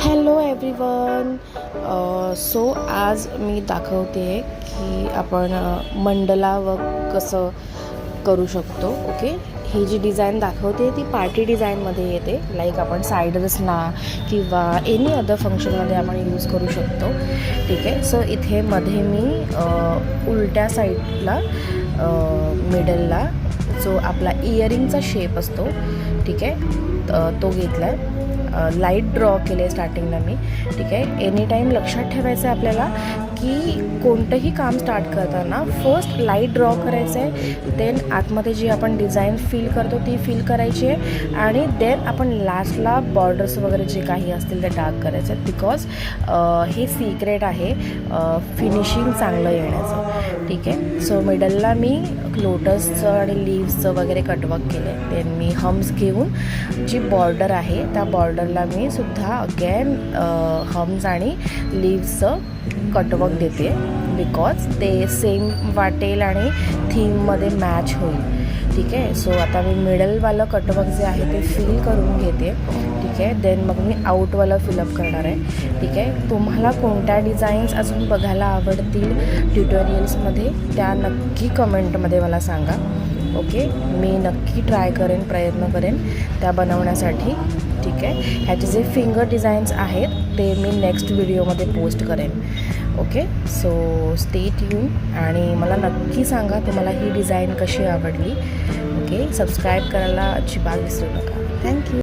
Hello everyone. So आज मी दाखवते की आपण मंडला वर्क कसं करू शकतो. ओके, ही जी डिझाईन दाखवते ती पार्टी डिझाईनमध्ये येते. लाईक आपण साईडर्सना किंवा एनी अदर फंक्शनमध्ये आपण यूज करू शकतो. ठीक आहे. सो इथे मध्ये मी उलट्या साईडला मिडलला जो आपला इयरिंगचा शेप असतो, ठीक आहे, तो घेतला आहे. लाईट ड्रॉ केले स्टार्टिंगला मी. ठीक आहे. एनी टाईम लक्षात ठेवायचं आहे आपल्याला की कोणतंही काम स्टार्ट करताना फर्स्ट लाईट ड्रॉ करायचं आहे, देन आतमध्ये जी आपण डिझाईन फील करतो ती फील करायची आहे, आणि देन आपण लास्टला बॉर्डर्स वगैरे जे काही असतील ते डार्क करायचे आहेत. बिकॉज हे सिक्रेट आहे फिनिशिंग चांगलं येण्याचं. ठीक आहे. सो मिडलला मी लोटसचं आणि लीव्सचं वगैरे कटवर्क केलं आहे. देन मी हम्स घेऊन जी बॉर्डर आहे त्या बॉर्डरला मी सुद्धा अगेन हम्स आणि लीव्सचं कटवर्क देते, बिकॉज ते सेम वाटेल आणि थीममध्ये मॅच होईल. ठीक आहे. सो आता मी मिडलवालं कटवर्क जे आहे ते फील करून घेते. ठीक आहे. देन मग मी आउटवालं फिलअप करणार आहे. ठीक आहे. तुम्हाला कोणत्या डिझाईन्स अजून बघायला आवडतील ट्युटोरियल्समध्ये त्या नक्की कमेंटमध्ये मला सांगा. ओके, मी नक्की ट्राय करेन, प्रयत्न करेन त्या बनवण्यासाठी. ठीक आहे. ह्याचे जे फिंगर डिझाईन्स आहेत ते मी नेक्स्ट व्हिडिओमध्ये पोस्ट करेन. ओके. सो स्टे ट्यून आणि मला नक्की सांगा तुम्हाला ही डिझाईन कशी आवडली. ओके, सबस्क्राईब करायला अजिबात विसरू नका. थँक्यू.